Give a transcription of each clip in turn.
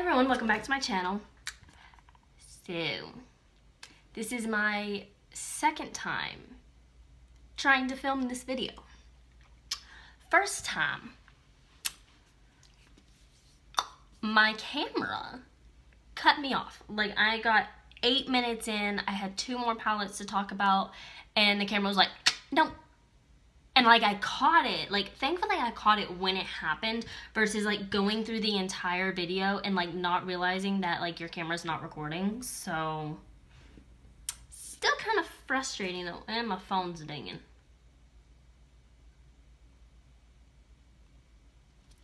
everyone, welcome back to my channel. So, this is my second time trying to film this video. First time, my camera cut me off. Like, I got 8 minutes in, I had 2 more palettes to talk about, and the camera was like, no. And like, I caught it, like, thankfully I caught it when it happened versus like going through the entire video and like not realizing that like your camera's not recording. So, still kind of frustrating though, and my phone's dinging.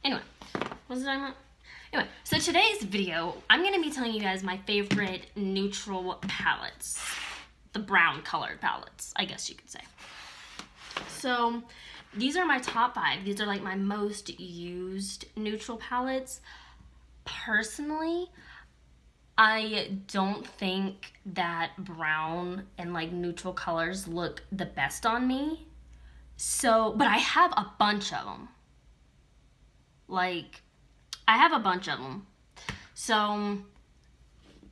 Anyway, what was I talking about? Anyway, so today's video, I'm going to be telling you guys my favorite neutral palettes. The brown colored palettes, I guess you could say. So, these are my top 5. These are like my most used neutral palettes. Personally, I don't think that brown and like neutral colors look the best on me. So, but I have a bunch of them. Like, I have a bunch of them. So,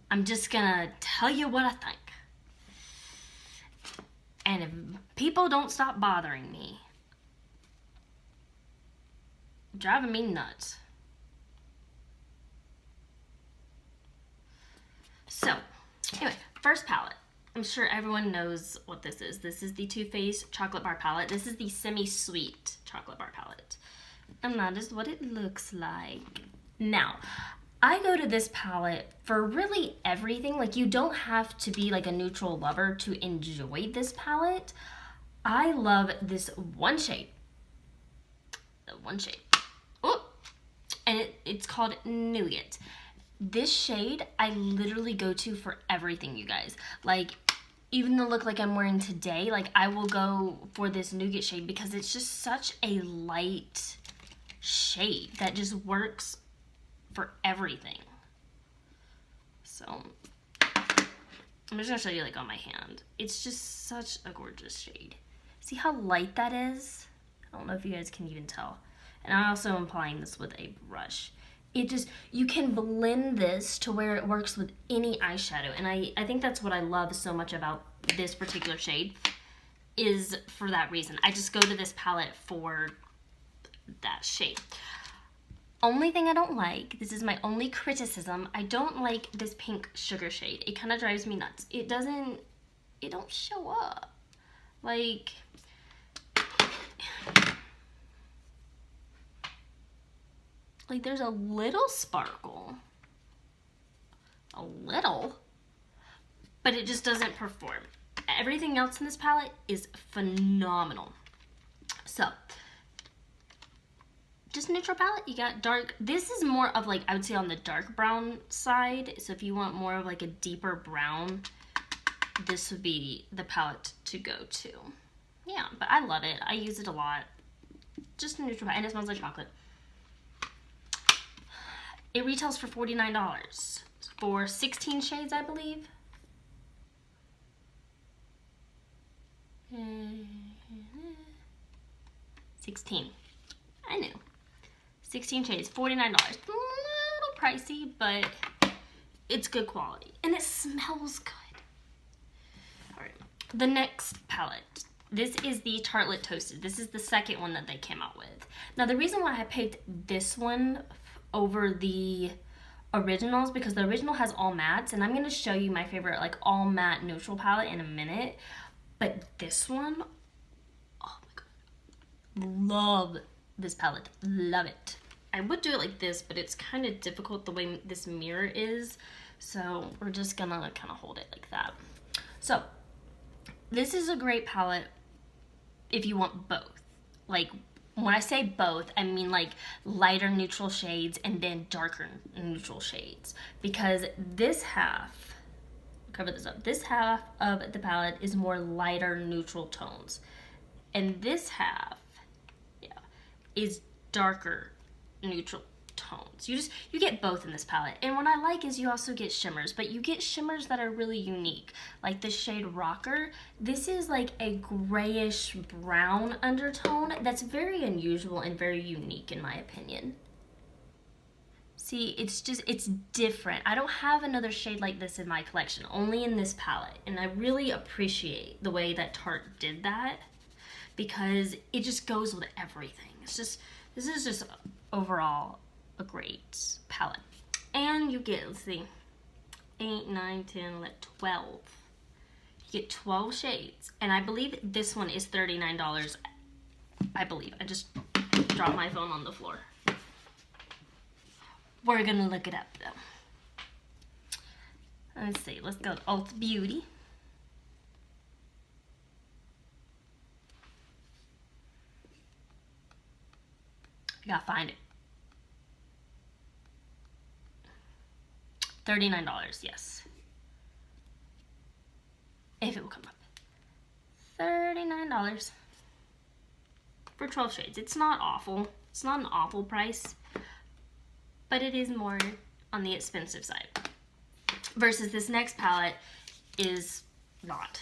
I'm just gonna tell you what I think. And if people don't stop bothering me, driving me nuts. So, anyway, first palette. I'm sure everyone knows what this is. This is the Too Faced Chocolate Bar Palette. This is the semi-sweet chocolate bar palette. And that is what it looks like. Now, I go to this palette for really everything. Like, you don't have to be like a neutral lover to enjoy this palette. I love this one shade. The one shade. Oh, and it's called Nougat. This shade I literally go to for everything, you guys. Like, even the look like I'm wearing today, like I will go for this Nougat shade because it's just such a light shade that just works for everything. So, I'm just gonna show you like on my hand. It's just such a gorgeous shade. See how light that is? I don't know if you guys can even tell. And I also am applying this with a brush. It just, you can blend this to where it works with any eyeshadow. And I think that's what I love so much about this particular shade, is for that reason. I just go to this palette for that shade. Only thing I don't like, this is my only criticism, I don't like this pink sugar shade. It kind of drives me nuts. It don't show up. Like, there's a little sparkle. A little. But it just doesn't perform. Everything else in this palette is phenomenal. So, just neutral palette. You got dark. This is more of like, I would say on the dark brown side. So if you want more of like a deeper brown, this would be the palette to go to. Yeah, but I love it. I use it a lot. Just a neutral palette, and it smells like chocolate. It retails for $49 for 16 shades, I believe. 16. I knew. 16 shades, $49. A little pricey, but it's good quality. And it smells good. Alright, the next palette. This is the Tarte Toasted. This is the second one that they came out with. Now, the reason why I picked this one over the originals, because the original has all mattes, and I'm going to show you my favorite like all matte neutral palette in a minute. But this one, oh my god, love this palette, love it. I would do it like this, but it's kind of difficult the way this mirror is, so we're just gonna kind of hold it like that. So, this is a great palette if you want both. Like, when I say both, I mean like lighter neutral shades and then darker neutral shades. Because this half, cover this up, this half of the palette is more lighter neutral tones. And this half, yeah, is darker neutral tones. You get both in this palette. And what I like is you also get shimmers, but you get shimmers that are really unique. Like the shade Rocker. This is like a grayish brown undertone that's very unusual and very unique in my opinion. See, it's different. I don't have another shade like this in my collection, only in this palette. And I really appreciate the way that Tarte did that because it just goes with everything. This is just overall a great palette. And you get, let's see, 8, 9, 10, 11, 12. You get 12 shades. And I believe this one is $39. I believe. I just dropped my phone on the floor. We're gonna look it up though. Let's see, let's go Ulta Beauty. I gotta find it. $39, yes. If it will come up. $39 for 12 shades. It's not awful. It's not an awful price, but it is more on the expensive side. Versus this next palette is not.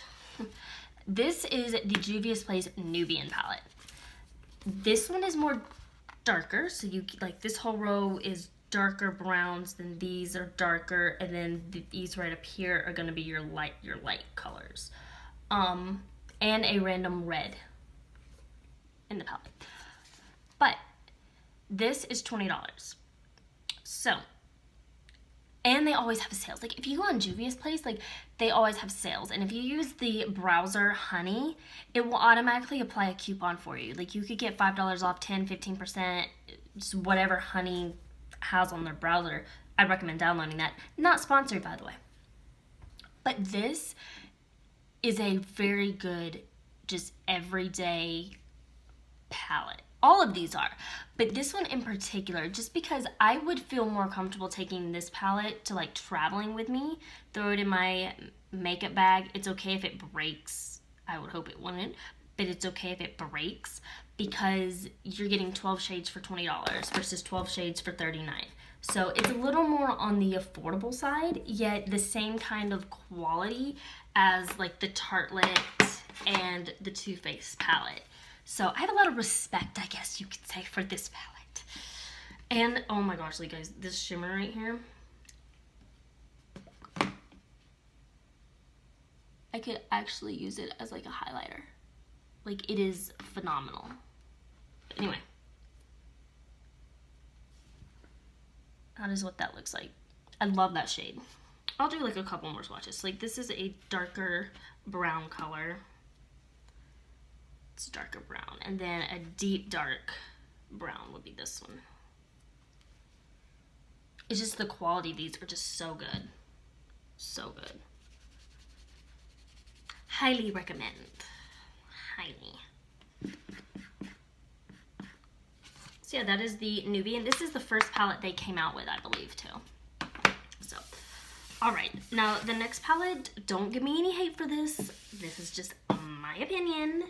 This is the Juvias Place Nubian palette. This one is more darker, so you like this whole row is darker browns, then these are darker, and then these right up here are gonna be your light colors. And a random red in the palette. But this is $20. So, and they always have sales. Like if you go on Juvias Place, like they always have sales. And if you use the browser Honey, it will automatically apply a coupon for you. Like you could get $5 off, 10, 15%, just whatever Honey has on their browser. I'd recommend downloading that. Not sponsored, by the way. But this is a very good, just everyday palette. All of these are, but this one in particular, just because I would feel more comfortable taking this palette to like traveling with me, throw it in my makeup bag. It's okay if it breaks. I would hope it wouldn't, but it's okay if it breaks because you're getting 12 shades for $20 versus 12 shades for $39. So it's a little more on the affordable side, yet the same kind of quality as like the Tartelette and the Too Faced palette. So I have a lot of respect, I guess you could say, for this palette. And oh my gosh, like guys, this shimmer right here, I could actually use it as like a highlighter. Like it is phenomenal. But anyway, that is what that looks like. I love that shade. I'll do like a couple more swatches. Like this is a darker brown color. It's darker brown, and then a deep dark brown would be this one. It's just the quality of these are just so good. So good. Highly recommend. Highly. So yeah, that is the Nubian. This is the first palette they came out with, I believe, too. So, alright. Now, the next palette, don't give me any hate for this. This is just my opinion.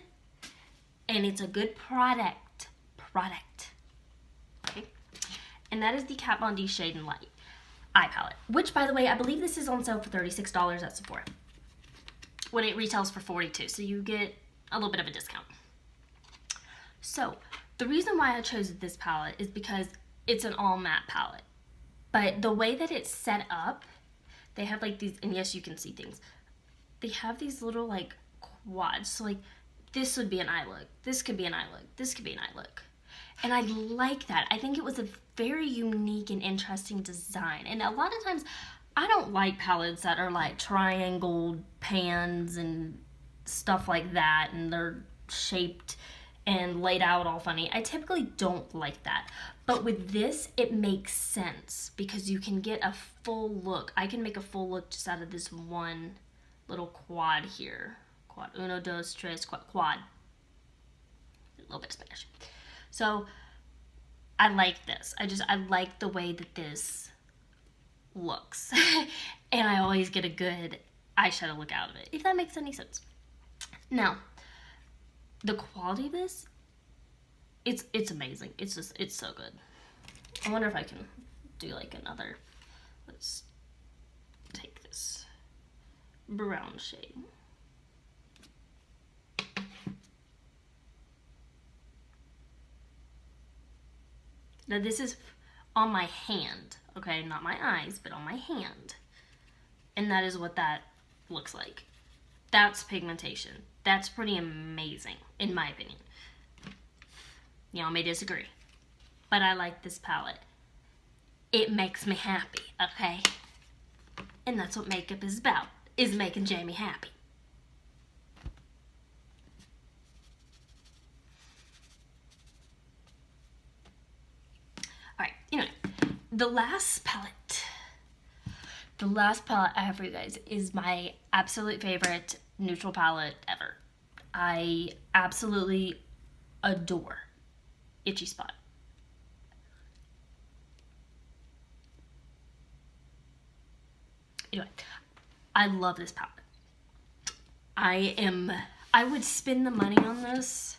And it's a good product. Okay. And that is the Kat Von D Shade and Light eye palette. Which, by the way, I believe this is on sale for $36 at Sephora. When it retails for $42. So you get a little bit of a discount. So, the reason why I chose this palette is because it's an all matte palette. But the way that it's set up, they have like these, and yes, you can see things. They have these little like quads. So like, this would be an eye look. This could be an eye look. This could be an eye look. And I like that. I think it was a very unique and interesting design. And a lot of times, I don't like palettes that are like triangle pans and stuff like that. And they're shaped and laid out all funny. I typically don't like that. But with this, it makes sense because you can get a full look. I can make a full look just out of this one little quad here. Quad, uno, dos, tres, quad. A little bit of Spanish. So, I like this. I like the way that this looks. And I always get a good eyeshadow look out of it, if that makes any sense. Now, the quality of this, it's amazing. It's so good. I wonder if I can do like another, let's take this brown shade. Now this is on my hand, okay? Not my eyes, but on my hand. And that is what that looks like. That's pigmentation. That's pretty amazing, in my opinion. Y'all may disagree, but I like this palette. It makes me happy, okay? And that's what makeup is about, is making Jamie happy. Alright, anyway, the last palette I have for you guys is my absolute favorite neutral palette ever. I absolutely adore Itchy Spot. Anyway, I love this palette. I would spend the money on this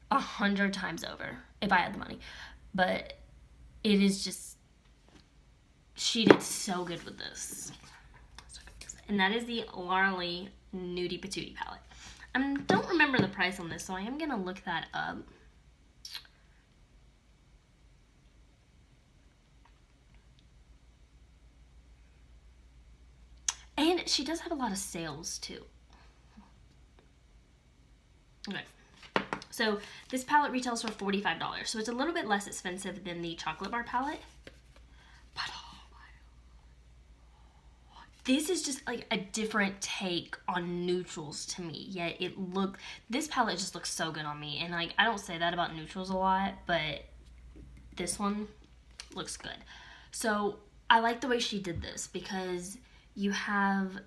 100 times over if I had the money. But it is just, she did so good with this. And that is the LauraLee Nudie Patootie palette. I don't remember the price on this, so I am going to look that up. And she does have a lot of sales too. Okay. So this palette retails for $45. So it's a little bit less expensive than the chocolate bar palette. But oh my, this is just like a different take on neutrals to me. Yet this palette just looks so good on me. And like, I don't say that about neutrals a lot, but this one looks good. So I like the way she did this because you have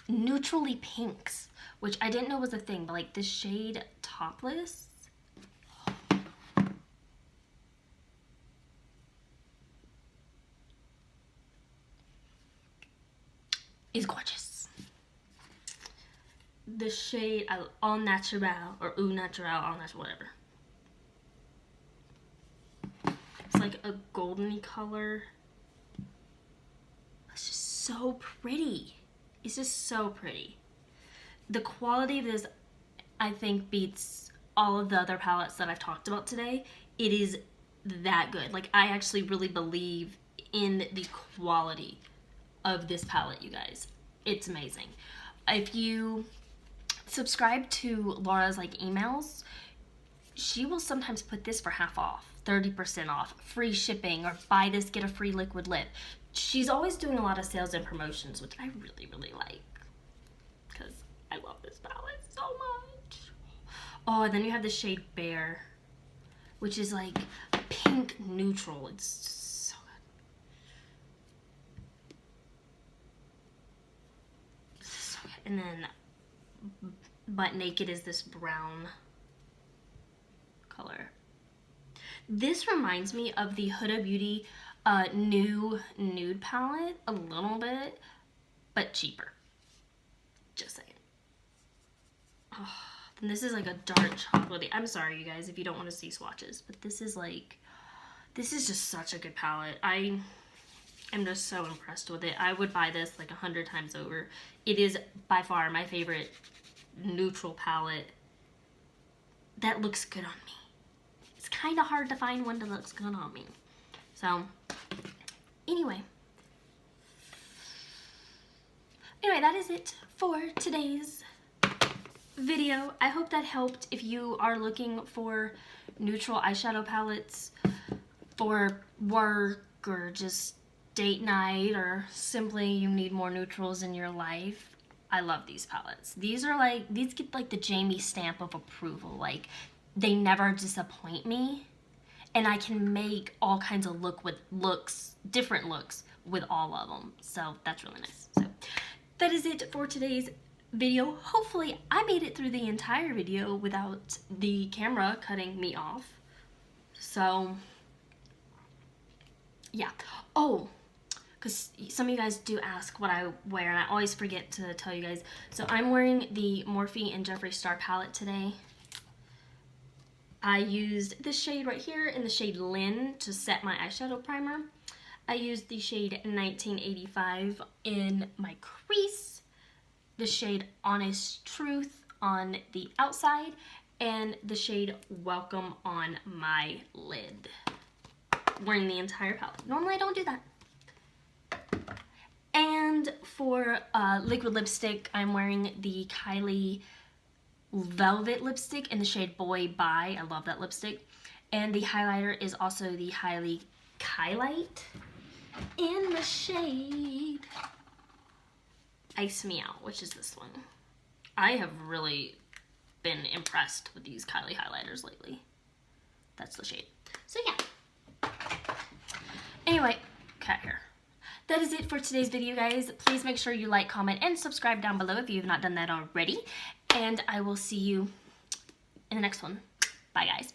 neutrally pinks, which I didn't know was a thing, but like this shade Topless is gorgeous. The shade All Natural or Au Natural, All Natural, whatever. It's like a goldeny color. It's just so pretty. It's just so pretty. The quality of this, I think, beats all of the other palettes that I've talked about today. It is that good. Like, I actually really believe in the quality of this palette, you guys. It's amazing. If you subscribe to Laura's like emails, she will sometimes put this for half off, 30% off, free shipping, or buy this, get a free liquid lip. She's always doing a lot of sales and promotions, which I really, really like because I love this palette so much. Oh, and then you have the shade Bear, which is like a pink neutral. It's so good. So good. And then Butt Naked is this brown color. This reminds me of the Huda Beauty new nude palette a little bit, but cheaper. Just saying. Oh, and this is like a dark chocolatey. I'm sorry, you guys, if you don't want to see swatches, but this is just such a good palette. I am just so impressed with it. I would buy this like 100 times over. It is by far my favorite neutral palette that looks good on me. It's kind of hard to find one that looks good on me. So, anyway, that is it for today's video. I hope that helped if you are looking for neutral eyeshadow palettes for work or just date night, or simply you need more neutrals in your life. I love these palettes. These get like the Jamie stamp of approval. Like, they never disappoint me. And I can make all kinds of different looks with all of them. So that's really nice. So that is it for today's video. Hopefully I made it through the entire video without the camera cutting me off. So yeah. Oh, because some of you guys do ask what I wear, and I always forget to tell you guys. So I'm wearing the Morphe and Jeffree Star palette today. I used this shade right here in the shade Lynn to set my eyeshadow primer. I used the shade 1985 in my crease, the shade Honest Truth on the outside, and the shade Welcome on my lid. wearing the entire palette. Normally I don't do that. And for liquid lipstick, I'm wearing the Kylie Velvet lipstick in the shade Boy Bye. I love that lipstick. And the highlighter is also the Kylie Kylight in the shade Ice Me Out, which is this one. I have really been impressed with these Kylie highlighters lately. That's the shade. So yeah. Anyway, cat hair. That is it for today's video, guys. Please make sure you like, comment, and subscribe down below if you have not done that already. And I will see you in the next one. Bye, guys.